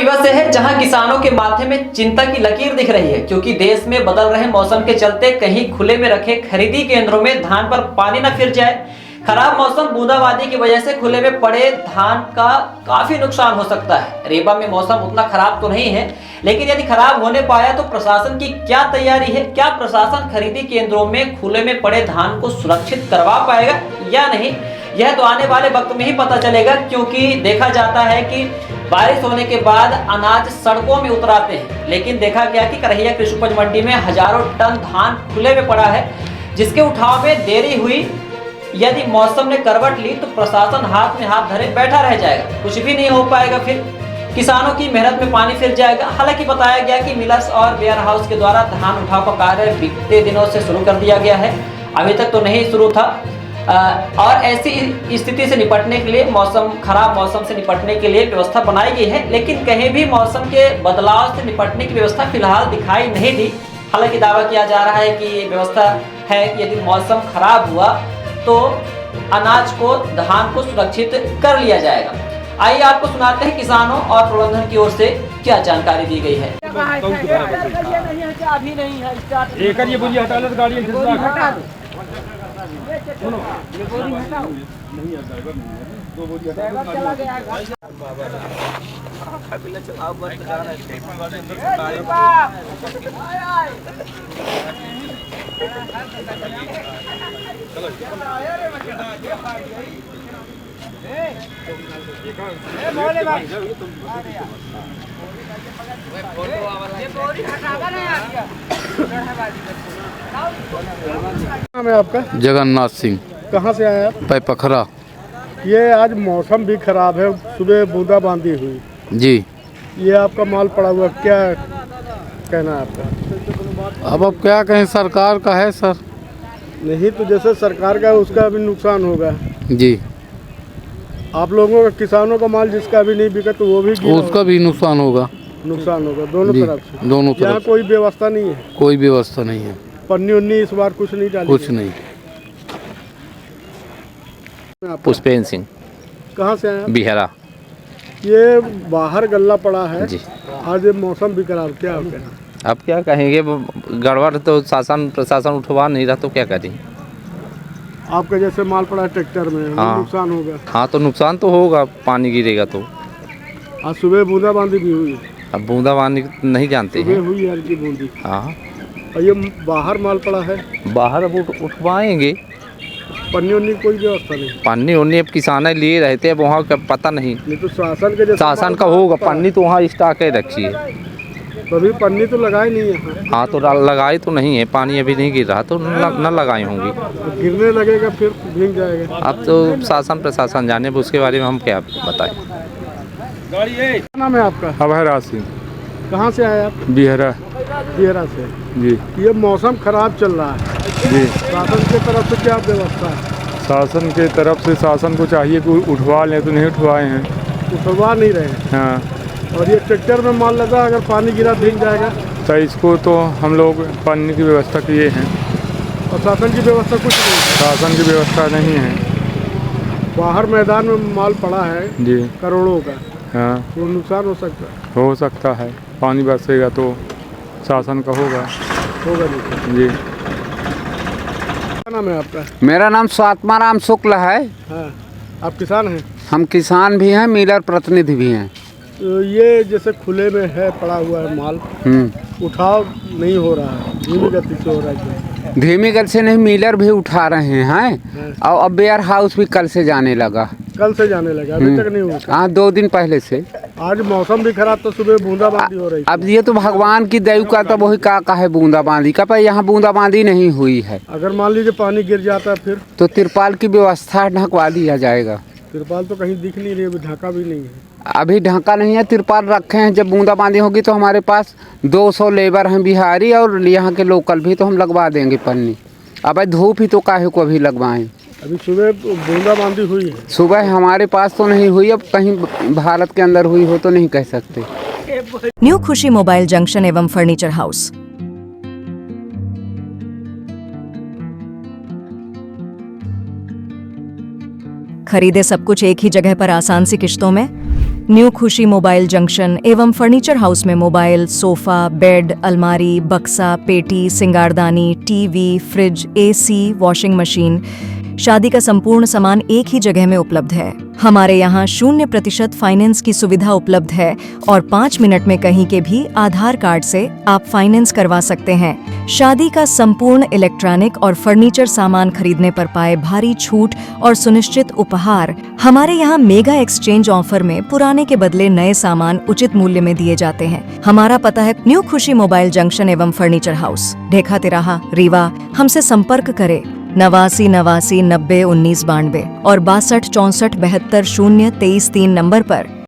रीवा से है, जहां किसानों के माथे में चिंता की लकीर दिख रही है, क्योंकि देश में बदल रहे मौसम के चलते कहीं खुले में रखे खरीदी केंद्रों में धान पर पानी न फिर जाए। खराब मौसम बूंदाबांदी की वजह से खुले में पड़े धान का काफी नुकसान हो सकता है। रीवा में मौसम उतना खराब तो नहीं है, लेकिन यदि खराब होने पाया तो प्रशासन की क्या तैयारी है? क्या प्रशासन खरीदी केंद्रों में खुले में पड़े धान को सुरक्षित करवा पाएगा या नहीं, यह तो आने वाले वक्त में ही पता चलेगा। क्योंकि देखा जाता है कि बारिश होने के बाद अनाज सड़कों में उतर आते हैं, लेकिन देखा गया कि करहिया कृषि उपज मंडी में हजारों टन धान खुले में पड़ा है, जिसके उठाव में देरी हुई। यदि मौसम ने करवट ली तो प्रशासन हाथ में हाथ धरे बैठा रह जाएगा, कुछ भी नहीं हो पाएगा। फिर किसानों की मेहनत में पानी फिर जाएगा। हालांकि बताया गया कि मिलर्स और वेयर हाउस के द्वारा धान उठाव का कार्य बीते दिनों से शुरू कर दिया गया है, अभी तक तो नहीं शुरू था। और ऐसी स्थिति से निपटने के लिए खराब मौसम से निपटने के लिए व्यवस्था बनाई गई है, लेकिन कहीं भी मौसम के बदलाव से निपटने की व्यवस्था फिलहाल दिखाई नहीं दी। हालांकि दावा किया जा रहा है कि व्यवस्था है कि यदि मौसम खराब हुआ तो अनाज को, धान को सुरक्षित कर लिया जाएगा। आइए आपको सुनाते हैं किसानों और प्रबंधन की ओर से क्या जानकारी दी गई है। नाम है आपका? जगन्नाथ सिंह। कहाँ से आए आप? पैपखरा। ये आज मौसम भी खराब है, सुबह बूंदाबांदी हुई जी। ये आपका माल पड़ा हुआ, क्या कहना है आपका? अब क्या कहें, सरकार का है सर। नहीं तो जैसे सरकार का है उसका भी नुकसान होगा जी। आप लोगों का, किसानों का माल जिसका अभी नहीं बिका तो वो भी उसका भी नुकसान होगा। नुकसान होगा दोनों तरफ से। दोनों यहाँ तरफ। कोई व्यवस्था नहीं है? कोई व्यवस्था नहीं है। पन्नी उन्नी इस बार कुछ नहीं डाली? कुछ नहीं। पुष्पेंद्र सिंह। कहाँ से आए? बिहारा। ये बाहर गल्ला पड़ा है जी। आज ये मौसम भी खराब, क्या हो गया? अब क्या कहेंगे, गड़बड़ तो शासन प्रशासन उठवा नहीं रहा तो क्या करें। आपका जैसे माल पड़ा है ट्रैक्टर में, हाँ। नुकसान होगा? हाँ तो नुकसान तो होगा, पानी गिरेगा तो। आज सुबह बूंदाबांदी भी हुई? अब बूंदाबांदी नहीं जानते हैं। हुई हल्की बूंदी। हाँ। और ये बाहर माल पड़ा है? बाहर अब उठवाएंगे। पन्नी उन्नी कोई व्यवस्था नहीं? पन्नी उन्नी अब किसान लिए रहते हैं, वहाँ का पता नहीं तो शासन का होगा। पन्नी तो वहाँ स्टॉक है रखी है, तो अभी पन्नी तो लगाई नहीं है। हाँ तो लगाए तो नहीं है, पानी अभी नहीं गिर रहा तो न लगाए होंगी। तो गिरने लगेगा फिर भीग जाएगा। अब तो शासन प्रशासन जाने, उसके बारे में हम क्या बताएं। क्या नाम है आपका? अभयराज सिंह। कहाँ से आए आप? बिहारा। बिहारा से। जी ये मौसम खराब चल रहा है जी। शासन की तरफ से क्या व्यवस्था है? शासन के तरफ से शासन को चाहिए कि उठवा लें, तो नहीं उठवाए हैं। उठवा नहीं रहे हैं। हाँ। और ये ट्रैक्टर में माल लगा, अगर पानी गिरा भीग जाएगा तो इसको तो हम लोग पानी की व्यवस्था किए हैं। और शासन की व्यवस्था कुछ नहीं है? शासन की व्यवस्था नहीं है। बाहर मैदान में माल पड़ा है जी। करोड़ों का, हाँ। वो नुकसान हो सकता है? हो सकता है, पानी बरसेगा तो शासन का होगा नहीं। जी। क्या नाम है आपका? मेरा नाम स्वात्माराम शुक्ल है। हाँ। आप किसान हैं? हम किसान भी हैं, मिलर प्रतिनिधि भी हैं। तो ये जैसे खुले में है पड़ा हुआ है माल, उठाव नहीं हो रहा है, धीमी गति से हो रहा है? धीमी गति से नहीं, मिलर भी उठा रहे हैं। और अब वेयर हाउस भी कल से जाने लगा। कल से जाने लगा? अभी तक नहीं हुआ? हाँ, 2 दिन पहले से। आज मौसम भी खराब, तो सुबह बूंदाबांदी हो रही। अब ये तो भगवान की दया का, तो वही का है बूंदाबांदी का, पर यहाँ बूंदाबांदी नहीं हुई है। अगर मान लीजिए पानी गिर जाता है फिर? तो तिरपाल की व्यवस्था ढकवा दिया जाएगा। तिरपाल तो कहीं दिख नहीं रही, अभी ढाका भी नहीं है। अभी ढाका नहीं है, तिरपाल रखे हैं। जब बूंदाबांदी होगी तो हमारे पास 200 लेबर हैं बिहारी, और यहाँ के लोकल भी, तो हम लगवा देंगे पन्नी। अब धूप ही तो काहे को अभी लगवाएं। अभी सुबह बूंदाबांदी हुई है? सुबह हमारे पास तो नहीं हुई, अब कहीं भारत के अंदर हुई हो तो नहीं कह सकते। न्यू खुशी मोबाइल जंक्शन एवं फर्नीचर हाउस। खरीदे सब कुछ एक ही जगह पर आसान सी किश्तों में। न्यू खुशी मोबाइल जंक्शन एवं फर्नीचर हाउस में मोबाइल, सोफा, बेड, अलमारी, बक्सा, पेटी, सिंगारदानी, TV, fridge, AC, washing machine, शादी का संपूर्ण सामान एक ही जगह में उपलब्ध है। हमारे यहाँ 0% फाइनेंस की सुविधा उपलब्ध है और 5 मिनट में कहीं के भी आधार कार्ड से आप फाइनेंस करवा सकते हैं। शादी का संपूर्ण इलेक्ट्रॉनिक और फर्नीचर सामान खरीदने पर पाए भारी छूट और सुनिश्चित उपहार। हमारे यहाँ मेगा एक्सचेंज ऑफर में पुराने के बदले नए सामान उचित मूल्य में दिए जाते हैं। हमारा पता है न्यू खुशी मोबाइल जंक्शन एवं फर्नीचर हाउस, ढेखा तिराहा, रीवा। हमसे संपर्क करें 89 89 90 19 92 और 62 64 72 0 23 3 नंबर पर।